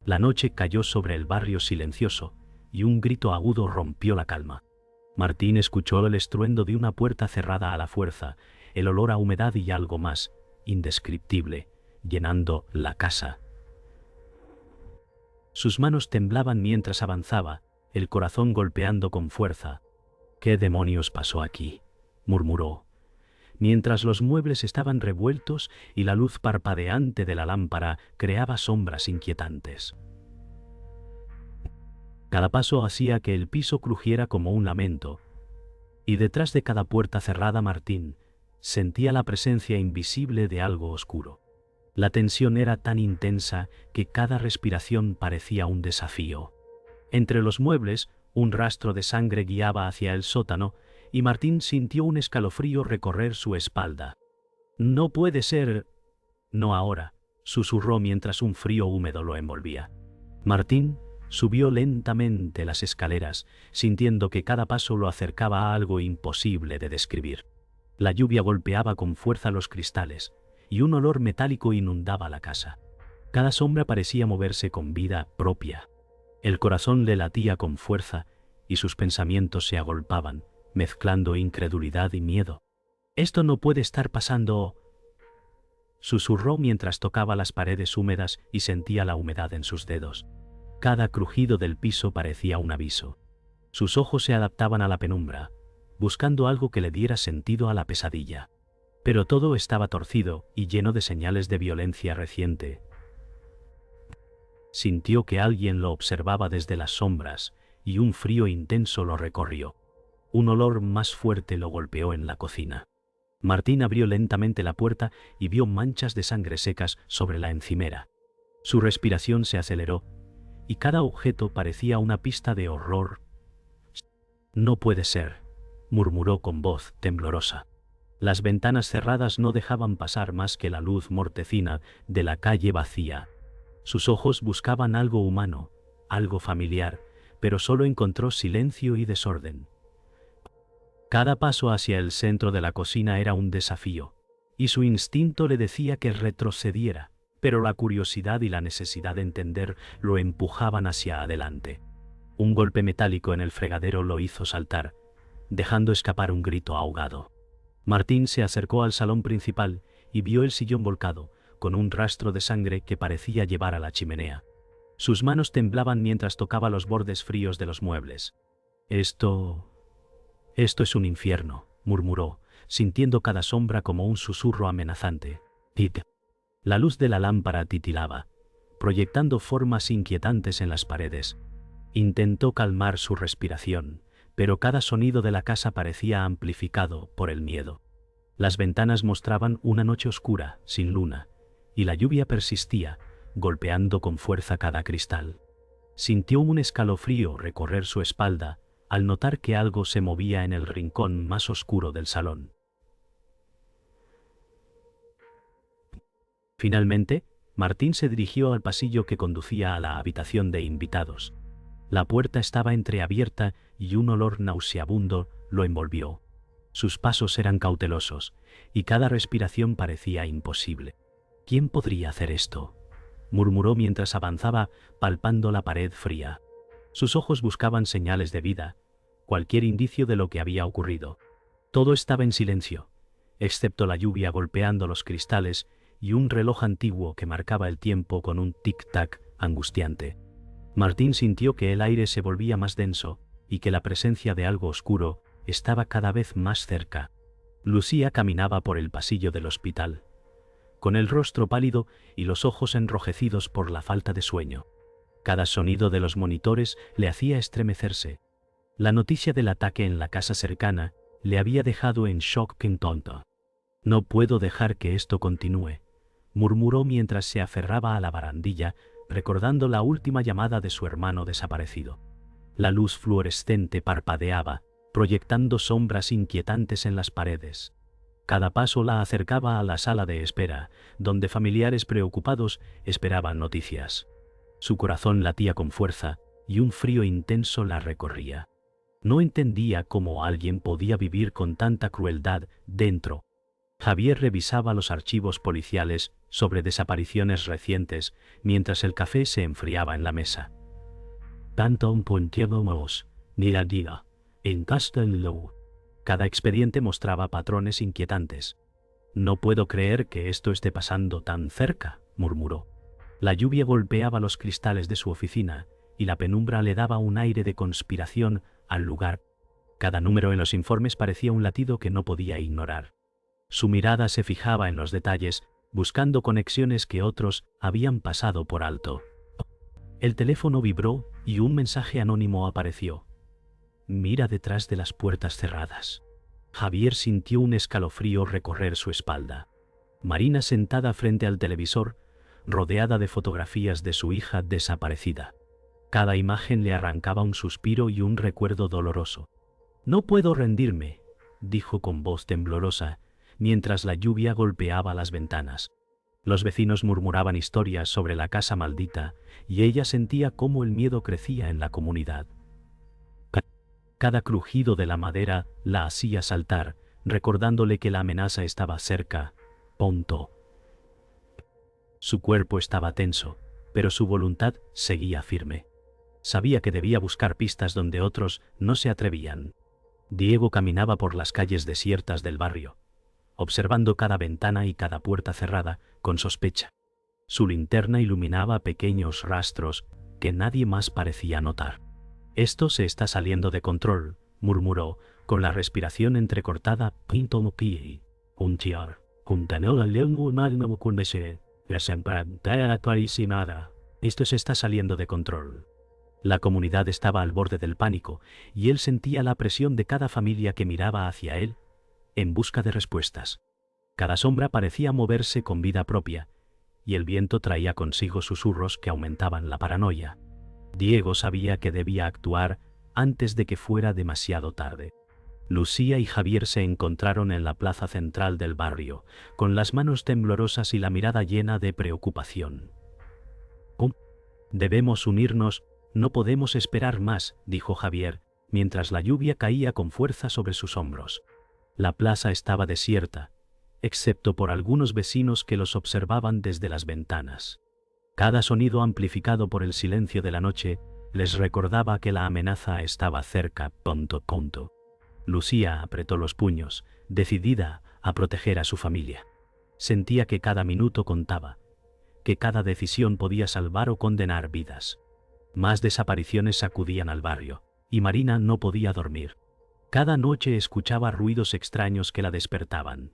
La noche cayó sobre el barrio silencioso, y un grito agudo rompió la calma. Martín escuchó el estruendo de una puerta cerrada a la fuerza, el olor a humedad y algo más, indescriptible, llenando la casa. Sus manos temblaban mientras avanzaba, el corazón golpeando con fuerza. «¿Qué demonios pasó aquí?», murmuró, mientras los muebles estaban revueltos y la luz parpadeante de la lámpara creaba sombras inquietantes. Cada paso hacía que el piso crujiera como un lamento, y detrás de cada puerta cerrada Martín sentía la presencia invisible de algo oscuro. La tensión era tan intensa que cada respiración parecía un desafío. Entre los muebles, un rastro de sangre guiaba hacia el sótano, y Martín sintió un escalofrío recorrer su espalda. «No puede ser. No ahora», susurró mientras un frío húmedo lo envolvía. Martín subió lentamente las escaleras, sintiendo que cada paso lo acercaba a algo imposible de describir. La lluvia golpeaba con fuerza los cristales, y un olor metálico inundaba la casa. Cada sombra parecía moverse con vida propia. El corazón le latía con fuerza, y sus pensamientos se agolpaban, mezclando incredulidad y miedo. «Esto no puede estar pasando», susurró mientras tocaba las paredes húmedas y sentía la humedad en sus dedos. Cada crujido del piso parecía un aviso. Sus ojos se adaptaban a la penumbra, buscando algo que le diera sentido a la pesadilla. Pero todo estaba torcido y lleno de señales de violencia reciente. Sintió que alguien lo observaba desde las sombras, y un frío intenso lo recorrió. Un olor más fuerte lo golpeó en la cocina. Martín abrió lentamente la puerta y vio manchas de sangre secas sobre la encimera. Su respiración se aceleró, y cada objeto parecía una pista de horror. «No puede ser», murmuró con voz temblorosa. Las ventanas cerradas no dejaban pasar más que la luz mortecina de la calle vacía. Sus ojos buscaban algo humano, algo familiar, pero solo encontró silencio y desorden. Cada paso hacia el centro de la cocina era un desafío, y su instinto le decía que retrocediera, pero la curiosidad y la necesidad de entender lo empujaban hacia adelante. Un golpe metálico en el fregadero lo hizo saltar, dejando escapar un grito ahogado. Martín se acercó al salón principal y vio el sillón volcado, con un rastro de sangre que parecía llevar a la chimenea. Sus manos temblaban mientras tocaba los bordes fríos de los muebles. Esto es un infierno», murmuró, sintiendo cada sombra como un susurro amenazante. «Tit». La luz de la lámpara titilaba, proyectando formas inquietantes en las paredes. Intentó calmar su respiración, pero cada sonido de la casa parecía amplificado por el miedo. Las ventanas mostraban una noche oscura, sin luna, y la lluvia persistía, golpeando con fuerza cada cristal. Sintió un escalofrío recorrer su espalda al notar que algo se movía en el rincón más oscuro del salón. Finalmente, Martín se dirigió al pasillo que conducía a la habitación de invitados. La puerta estaba entreabierta y un olor nauseabundo lo envolvió. Sus pasos eran cautelosos, y cada respiración parecía imposible. «¿Quién podría hacer esto?», murmuró mientras avanzaba, palpando la pared fría. Sus ojos buscaban señales de vida, cualquier indicio de lo que había ocurrido. Todo estaba en silencio, excepto la lluvia golpeando los cristales y un reloj antiguo que marcaba el tiempo con un tic-tac angustiante. Martín sintió que el aire se volvía más denso y que la presencia de algo oscuro estaba cada vez más cerca. Lucía caminaba por el pasillo del hospital, con el rostro pálido y los ojos enrojecidos por la falta de sueño. Cada sonido de los monitores le hacía estremecerse. La noticia del ataque en la casa cercana le había dejado en shock tonto. «No puedo dejar que esto continúe», murmuró mientras se aferraba a la barandilla, recordando la última llamada de su hermano desaparecido. La luz fluorescente parpadeaba, proyectando sombras inquietantes en las paredes. Cada paso la acercaba a la sala de espera, donde familiares preocupados esperaban noticias. Su corazón latía con fuerza y un frío intenso la recorría. No entendía cómo alguien podía vivir con tanta crueldad dentro. Javier revisaba los archivos policiales sobre desapariciones recientes, mientras el café se enfriaba en la mesa. Tanto un puntiego mos, ni la diga, en Castelló. Cada expediente mostraba patrones inquietantes. No puedo creer que esto esté pasando tan cerca, murmuró. La lluvia golpeaba los cristales de su oficina y la penumbra le daba un aire de conspiración al lugar. Cada número en los informes parecía un latido que no podía ignorar. Su mirada se fijaba en los detalles, buscando conexiones que otros habían pasado por alto. El teléfono vibró y un mensaje anónimo apareció. Mira detrás de las puertas cerradas. Javier sintió un escalofrío recorrer su espalda. Marina sentada frente al televisor, rodeada de fotografías de su hija desaparecida. Cada imagen le arrancaba un suspiro y un recuerdo doloroso. No puedo rendirme, dijo con voz temblorosa, mientras la lluvia golpeaba las ventanas. Los vecinos murmuraban historias sobre la casa maldita y ella sentía cómo el miedo crecía en la comunidad. Cada crujido de la madera la hacía saltar, recordándole que la amenaza estaba cerca. Punto. Su cuerpo estaba tenso, pero su voluntad seguía firme. Sabía que debía buscar pistas donde otros no se atrevían. Diego caminaba por las calles desiertas del barrio, observando cada ventana y cada puerta cerrada con sospecha. Su linterna iluminaba pequeños rastros que nadie más parecía notar. Esto se está saliendo de control, murmuró, con la respiración entrecortada. Esto se está saliendo de control. La comunidad estaba al borde del pánico y él sentía la presión de cada familia que miraba hacia él en busca de respuestas. Cada sombra parecía moverse con vida propia y el viento traía consigo susurros que aumentaban la paranoia. Diego sabía que debía actuar antes de que fuera demasiado tarde. Lucía y Javier se encontraron en la plaza central del barrio, con las manos temblorosas y la mirada llena de preocupación. Debemos unirnos, no podemos esperar más, dijo Javier, mientras la lluvia caía con fuerza sobre sus hombros. La plaza estaba desierta, excepto por algunos vecinos que los observaban desde las ventanas. Cada sonido amplificado por el silencio de la noche les recordaba que la amenaza estaba cerca. Lucía apretó los puños, decidida a proteger a su familia. Sentía que cada minuto contaba, que cada decisión podía salvar o condenar vidas. Más desapariciones sacudían al barrio, y Marina no podía dormir. Cada noche escuchaba ruidos extraños que la despertaban.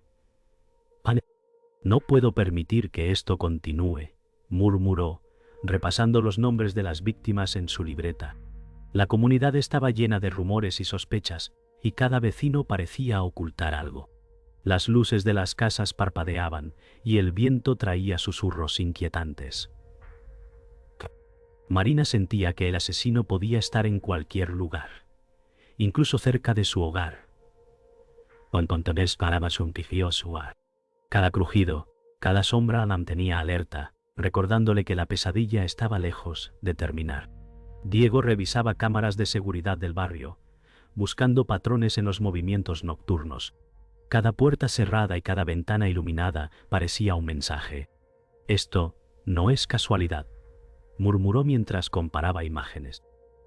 No puedo permitir que esto continúe, murmuró, repasando los nombres de las víctimas en su libreta. La comunidad estaba llena de rumores y sospechas, y cada vecino parecía ocultar algo. Las luces de las casas parpadeaban, y el viento traía susurros inquietantes. Marina sentía que el asesino podía estar en cualquier lugar, incluso cerca de su hogar. Cada crujido, cada sombra la mantenía alerta, recordándole que la pesadilla estaba lejos de terminar. Diego revisaba cámaras de seguridad del barrio, buscando patrones en los movimientos nocturnos. Cada puerta cerrada y cada ventana iluminada parecía un mensaje. Esto no es casualidad, murmuró mientras comparaba imágenes.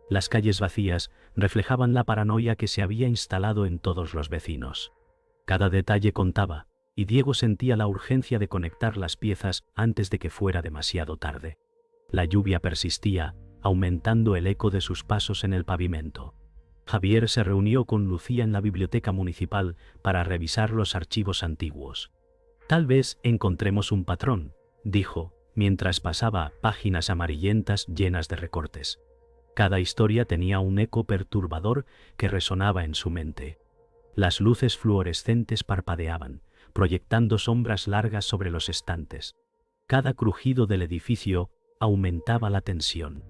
Las calles vacías reflejaban la paranoia que se había instalado en todos los vecinos. Cada detalle contaba, y Diego sentía la urgencia de conectar las piezas antes de que fuera demasiado tarde. La lluvia persistía, aumentando el eco de sus pasos en el pavimento. Javier se reunió con Lucía en la biblioteca municipal para revisar los archivos antiguos. Tal vez encontremos un patrón, dijo, mientras pasaba páginas amarillentas llenas de recortes. Cada historia tenía un eco perturbador que resonaba en su mente. Las luces fluorescentes parpadeaban, proyectando sombras largas sobre los estantes. Cada crujido del edificio aumentaba la tensión.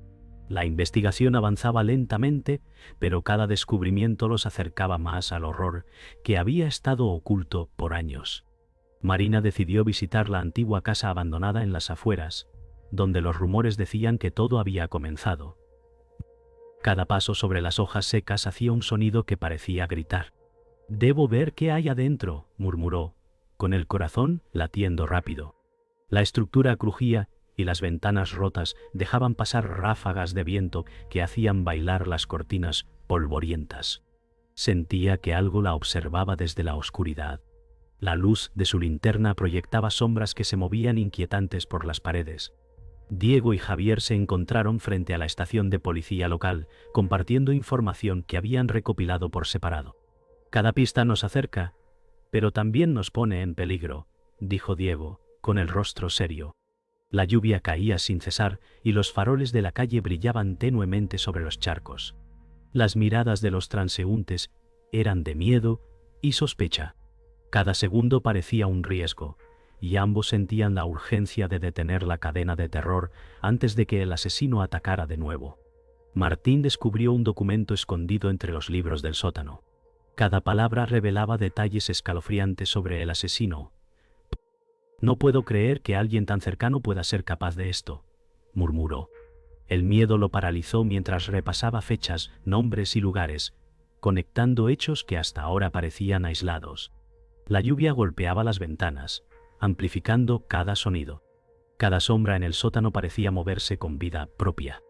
La investigación avanzaba lentamente, pero cada descubrimiento los acercaba más al horror que había estado oculto por años. Marina decidió visitar la antigua casa abandonada en las afueras, donde los rumores decían que todo había comenzado. Cada paso sobre las hojas secas hacía un sonido que parecía gritar. «Debo ver qué hay adentro», murmuró, con el corazón latiendo rápido. La estructura crujía y las ventanas rotas dejaban pasar ráfagas de viento que hacían bailar las cortinas polvorientas. Sentía que algo la observaba desde la oscuridad. La luz de su linterna proyectaba sombras que se movían inquietantes por las paredes. Diego y Javier se encontraron frente a la estación de policía local, compartiendo información que habían recopilado por separado. Cada pista nos acerca, pero también nos pone en peligro, dijo Diego, con el rostro serio. La lluvia caía sin cesar y los faroles de la calle brillaban tenuemente sobre los charcos. Las miradas de los transeúntes eran de miedo y sospecha. Cada segundo parecía un riesgo, y ambos sentían la urgencia de detener la cadena de terror antes de que el asesino atacara de nuevo. Martín descubrió un documento escondido entre los libros del sótano. Cada palabra revelaba detalles escalofriantes sobre el asesino. «No puedo creer que alguien tan cercano pueda ser capaz de esto», murmuró. El miedo lo paralizó mientras repasaba fechas, nombres y lugares, conectando hechos que hasta ahora parecían aislados. La lluvia golpeaba las ventanas, amplificando cada sonido. Cada sombra en el sótano parecía moverse con vida propia.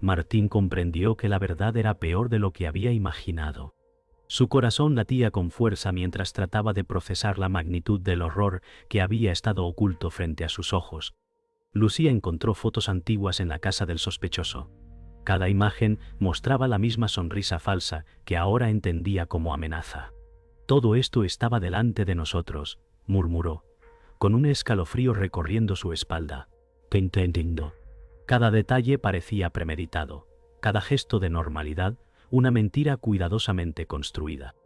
Martín comprendió que la verdad era peor de lo que había imaginado. Su corazón latía con fuerza mientras trataba de procesar la magnitud del horror que había estado oculto frente a sus ojos. Lucía encontró fotos antiguas en la casa del sospechoso. Cada imagen mostraba la misma sonrisa falsa que ahora entendía como amenaza. «Todo esto estaba delante de nosotros», murmuró, con un escalofrío recorriendo su espalda. «¿Qué entiendo?» Cada detalle parecía premeditado, cada gesto de normalidad, una mentira cuidadosamente construida.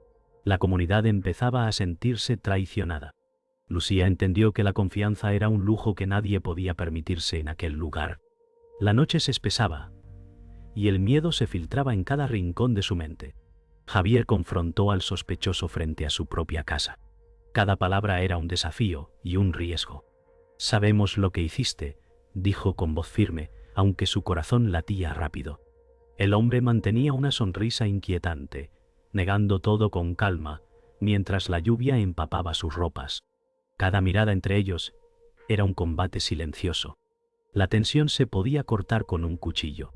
La comunidad empezaba a sentirse traicionada. Lucía entendió que la confianza era un lujo que nadie podía permitirse en aquel lugar. La noche se espesaba, y el miedo se filtraba en cada rincón de su mente. Javier confrontó al sospechoso frente a su propia casa. Cada palabra era un desafío y un riesgo. «Sabemos lo que hiciste», dijo con voz firme, aunque su corazón latía rápido. El hombre mantenía una sonrisa inquietante, negando todo con calma, mientras la lluvia empapaba sus ropas. Cada mirada entre ellos era un combate silencioso. La tensión se podía cortar con un cuchillo.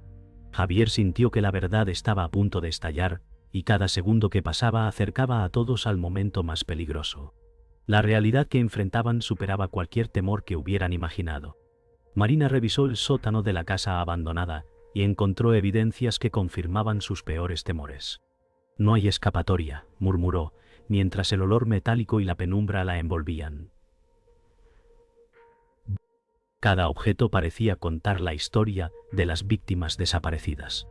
Javier sintió que la verdad estaba a punto de estallar, y cada segundo que pasaba acercaba a todos al momento más peligroso. La realidad que enfrentaban superaba cualquier temor que hubieran imaginado. Marina revisó el sótano de la casa abandonada y encontró evidencias que confirmaban sus peores temores. «No hay escapatoria», murmuró, mientras el olor metálico y la penumbra la envolvían. Cada objeto parecía contar la historia de las víctimas desaparecidas.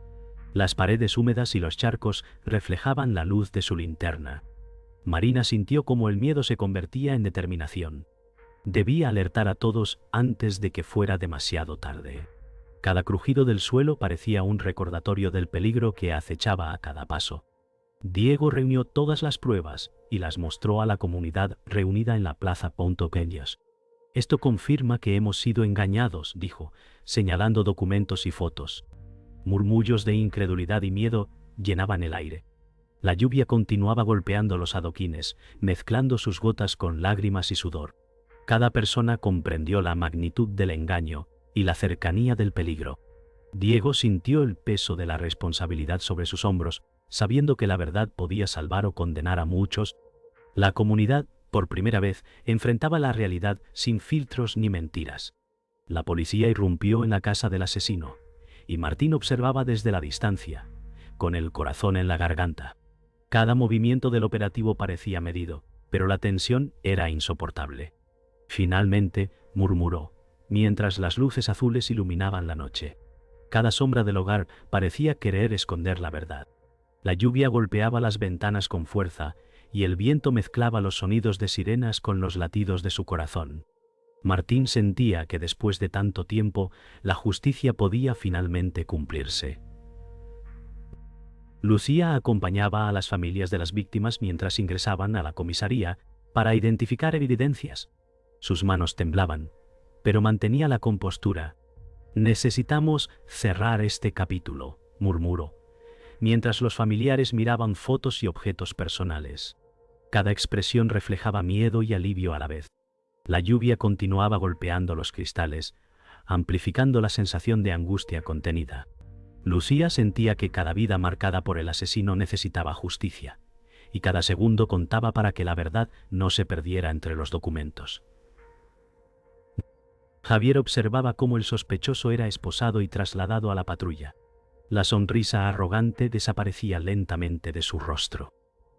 Las paredes húmedas y los charcos reflejaban la luz de su linterna. Marina sintió cómo el miedo se convertía en determinación. Debía alertar a todos antes de que fuera demasiado tarde. Cada crujido del suelo parecía un recordatorio del peligro que acechaba a cada paso. Diego reunió todas las pruebas y las mostró a la comunidad reunida en la plaza Ponto Peñas. «Esto confirma que hemos sido engañados», dijo, señalando documentos y fotos. Murmullos de incredulidad y miedo llenaban el aire. La lluvia continuaba golpeando los adoquines, mezclando sus gotas con lágrimas y sudor. Cada persona comprendió la magnitud del engaño y la cercanía del peligro. Diego sintió el peso de la responsabilidad sobre sus hombros, sabiendo que la verdad podía salvar o condenar a muchos. La comunidad, por primera vez, enfrentaba la realidad sin filtros ni mentiras. La policía irrumpió en la casa del asesino, y Martín observaba desde la distancia, con el corazón en la garganta. Cada movimiento del operativo parecía medido, pero la tensión era insoportable. «Finalmente», murmuró, mientras las luces azules iluminaban la noche. Cada sombra del hogar parecía querer esconder la verdad. La lluvia golpeaba las ventanas con fuerza, y el viento mezclaba los sonidos de sirenas con los latidos de su corazón. Martín sentía que después de tanto tiempo, la justicia podía finalmente cumplirse. Lucía acompañaba a las familias de las víctimas mientras ingresaban a la comisaría para identificar evidencias. Sus manos temblaban, pero mantenía la compostura. «Necesitamos cerrar este capítulo», murmuró, mientras los familiares miraban fotos y objetos personales. Cada expresión reflejaba miedo y alivio a la vez. La lluvia continuaba golpeando los cristales, amplificando la sensación de angustia contenida. Lucía sentía que cada vida marcada por el asesino necesitaba justicia, y cada segundo contaba para que la verdad no se perdiera entre los documentos. Javier observaba cómo el sospechoso era esposado y trasladado a la patrulla. La sonrisa arrogante desaparecía lentamente de su rostro.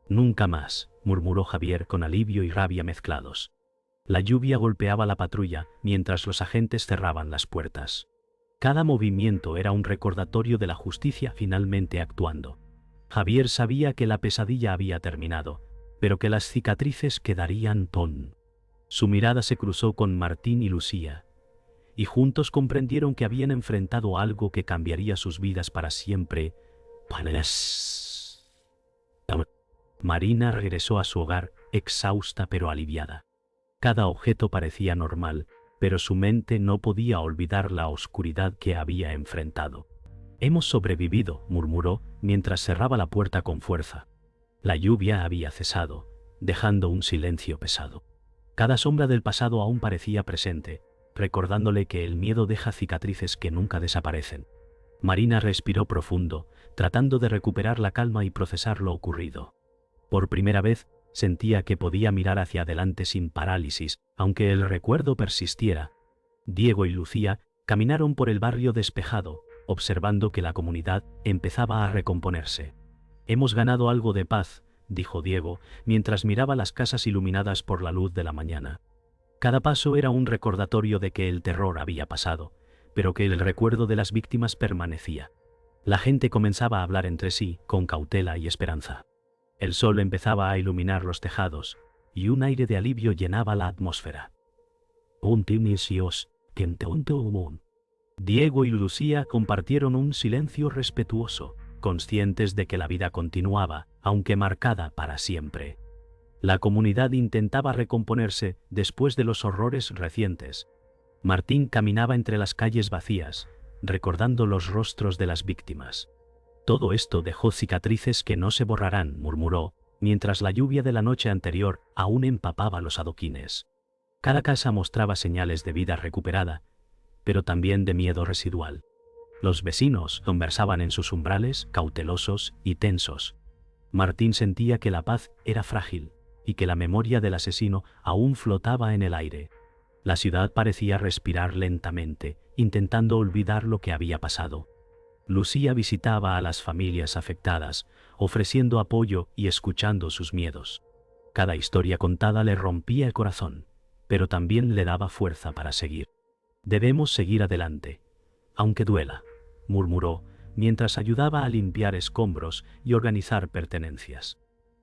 «Nunca más», murmuró Javier con alivio y rabia mezclados. La lluvia golpeaba la patrulla mientras los agentes cerraban las puertas. Cada movimiento era un recordatorio de la justicia finalmente actuando. Javier sabía que la pesadilla había terminado, pero que las cicatrices quedarían ton. Su mirada se cruzó con Martín y Lucía, y juntos comprendieron que habían enfrentado algo que cambiaría sus vidas para siempre. Marina regresó a su hogar, exhausta pero aliviada. Cada objeto parecía normal, pero su mente no podía olvidar la oscuridad que había enfrentado. «Hemos sobrevivido», murmuró, mientras cerraba la puerta con fuerza. La lluvia había cesado, dejando un silencio pesado. Cada sombra del pasado aún parecía presente, recordándole que el miedo deja cicatrices que nunca desaparecen. Marina respiró profundo, tratando de recuperar la calma y procesar lo ocurrido. Por primera vez, sentía que podía mirar hacia adelante sin parálisis, aunque el recuerdo persistiera. Diego y Lucía caminaron por el barrio despejado, observando que la comunidad empezaba a recomponerse. «Hemos ganado algo de paz», dijo Diego, mientras miraba las casas iluminadas por la luz de la mañana. Cada paso era un recordatorio de que el terror había pasado, pero que el recuerdo de las víctimas permanecía. La gente comenzaba a hablar entre sí, con cautela y esperanza. El sol empezaba a iluminar los tejados, y un aire de alivio llenaba la atmósfera. Diego y Lucía compartieron un silencio respetuoso, conscientes de que la vida continuaba, aunque marcada para siempre. La comunidad intentaba recomponerse después de los horrores recientes. Martín caminaba entre las calles vacías, recordando los rostros de las víctimas. «Todo esto dejó cicatrices que no se borrarán», murmuró, mientras la lluvia de la noche anterior aún empapaba los adoquines. Cada casa mostraba señales de vida recuperada, pero también de miedo residual. Los vecinos conversaban en sus umbrales, cautelosos y tensos. Martín sentía que la paz era frágil y que la memoria del asesino aún flotaba en el aire. La ciudad parecía respirar lentamente, intentando olvidar lo que había pasado. Lucía visitaba a las familias afectadas, ofreciendo apoyo y escuchando sus miedos. Cada historia contada le rompía el corazón, pero también le daba fuerza para seguir. «Debemos seguir adelante, aunque duela», murmuró, mientras ayudaba a limpiar escombros y organizar pertenencias.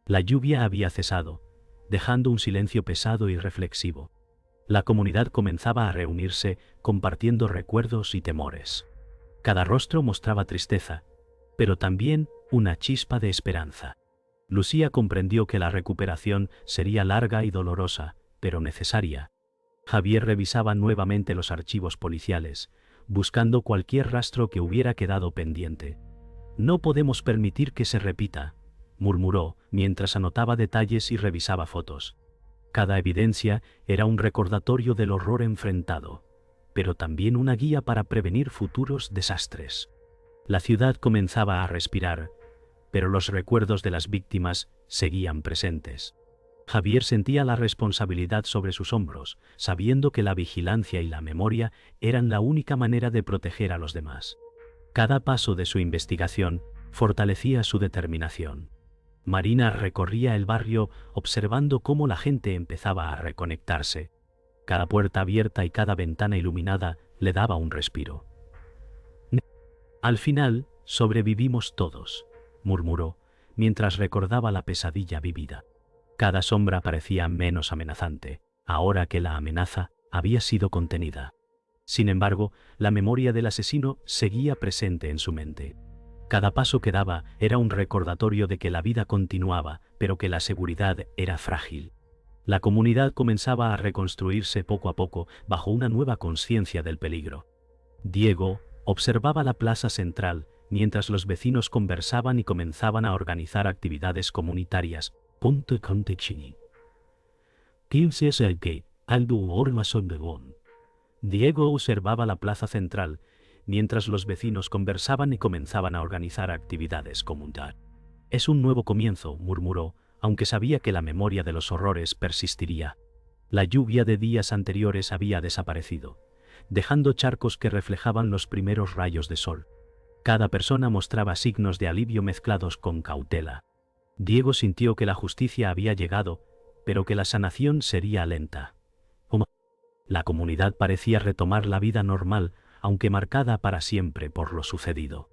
La lluvia había cesado, dejando un silencio pesado y reflexivo. La comunidad comenzaba a reunirse, compartiendo recuerdos y temores. Cada rostro mostraba tristeza, pero también una chispa de esperanza. Lucía comprendió que la recuperación sería larga y dolorosa, pero necesaria. Javier revisaba nuevamente los archivos policiales, buscando cualquier rastro que hubiera quedado pendiente. «No podemos permitir que se repita», murmuró, mientras anotaba detalles y revisaba fotos. Cada evidencia era un recordatorio del horror enfrentado, pero también una guía para prevenir futuros desastres. La ciudad comenzaba a respirar, pero los recuerdos de las víctimas seguían presentes. Javier sentía la responsabilidad sobre sus hombros, sabiendo que la vigilancia y la memoria eran la única manera de proteger a los demás. Cada paso de su investigación fortalecía su determinación. Marina recorría el barrio observando cómo la gente empezaba a reconectarse. Cada puerta abierta y cada ventana iluminada le daba un respiro. «Al final, sobrevivimos todos», murmuró, mientras recordaba la pesadilla vivida. Cada sombra parecía menos amenazante, ahora que la amenaza había sido contenida. Sin embargo, la memoria del asesino seguía presente en su mente. Cada paso que daba era un recordatorio de que la vida continuaba, pero que la seguridad era frágil. La comunidad comenzaba a reconstruirse poco a poco bajo una nueva conciencia del peligro. Diego observaba la plaza central mientras los vecinos conversaban y comenzaban a organizar actividades comunitarias. «¿Quién es el que?» Aldo Ormason de Bon. Diego observaba la plaza central, mientras los vecinos conversaban y comenzaban a organizar actividades comunitarias. Es un nuevo comienzo, murmuró, aunque sabía que la memoria de los horrores persistiría. La lluvia de días anteriores había desaparecido, dejando charcos que reflejaban los primeros rayos de sol. Cada persona mostraba signos de alivio mezclados con cautela. Diego sintió que la justicia había llegado, pero que la sanación sería lenta. La comunidad parecía retomar la vida normal, aunque marcada para siempre por lo sucedido.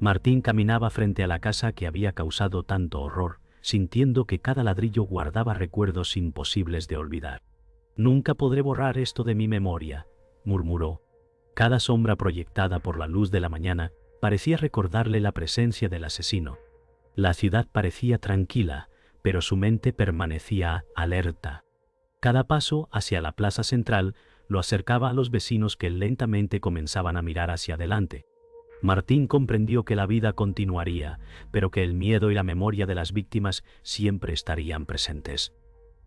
Martín caminaba frente a la casa que había causado tanto horror, sintiendo que cada ladrillo guardaba recuerdos imposibles de olvidar. «Nunca podré borrar esto de mi memoria», murmuró. Cada sombra proyectada por la luz de la mañana parecía recordarle la presencia del asesino. La ciudad parecía tranquila, pero su mente permanecía alerta. Cada paso hacia la plaza central lo acercaba a los vecinos que lentamente comenzaban a mirar hacia adelante. Martín comprendió que la vida continuaría, pero que el miedo y la memoria de las víctimas siempre estarían presentes.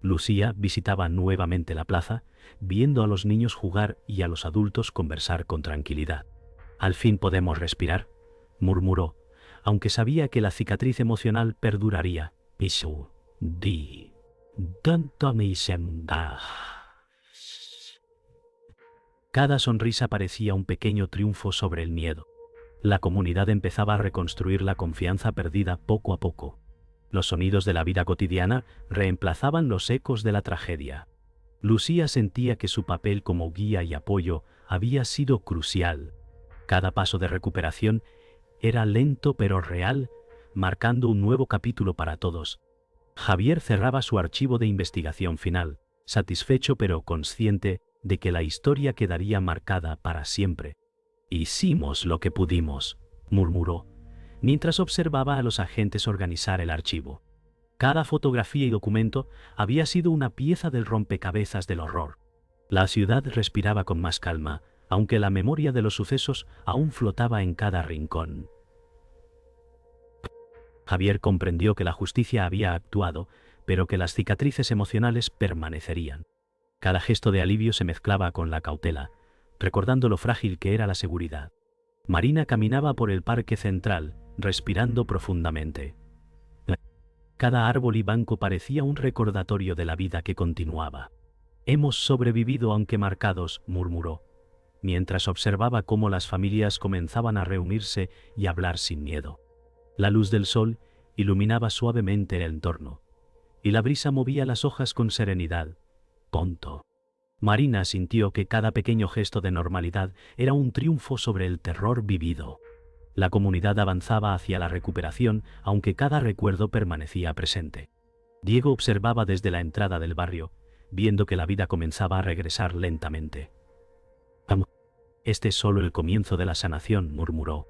Lucía visitaba nuevamente la plaza, viendo a los niños jugar y a los adultos conversar con tranquilidad. «Al fin podemos respirar», murmuró, aunque sabía que la cicatriz emocional perduraría. «Pisu, di, tanto me senda». Cada sonrisa parecía un pequeño triunfo sobre el miedo. La comunidad empezaba a reconstruir la confianza perdida poco a poco. Los sonidos de la vida cotidiana reemplazaban los ecos de la tragedia. Lucía sentía que su papel como guía y apoyo había sido crucial. Cada paso de recuperación era lento pero real, marcando un nuevo capítulo para todos. Javier cerraba su archivo de investigación final, satisfecho pero consciente de que la historia quedaría marcada para siempre. «Hicimos lo que pudimos», murmuró, mientras observaba a los agentes organizar el archivo. Cada fotografía y documento había sido una pieza del rompecabezas del horror. La ciudad respiraba con más calma, aunque la memoria de los sucesos aún flotaba en cada rincón. Javier comprendió que la justicia había actuado, pero que las cicatrices emocionales permanecerían. Cada gesto de alivio se mezclaba con la cautela, recordando lo frágil que era la seguridad. Marina caminaba por el parque central, respirando profundamente. Cada árbol y banco parecía un recordatorio de la vida que continuaba. «Hemos sobrevivido aunque marcados», murmuró, mientras observaba cómo las familias comenzaban a reunirse y hablar sin miedo. La luz del sol iluminaba suavemente el entorno, y la brisa movía las hojas con serenidad. «Ponto». Marina sintió que cada pequeño gesto de normalidad era un triunfo sobre el terror vivido. La comunidad avanzaba hacia la recuperación, aunque cada recuerdo permanecía presente. Diego observaba desde la entrada del barrio, viendo que la vida comenzaba a regresar lentamente. «Este es solo el comienzo de la sanación», murmuró.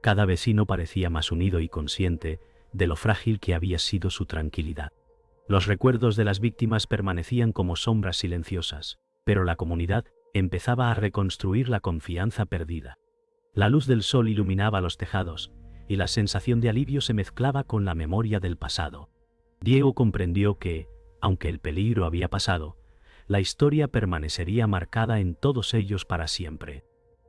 Cada vecino parecía más unido y consciente de lo frágil que había sido su tranquilidad. Los recuerdos de las víctimas permanecían como sombras silenciosas, pero la comunidad empezaba a reconstruir la confianza perdida. La luz del sol iluminaba los tejados, y la sensación de alivio se mezclaba con la memoria del pasado. Diego comprendió que, aunque el peligro había pasado, la historia permanecería marcada en todos ellos para siempre.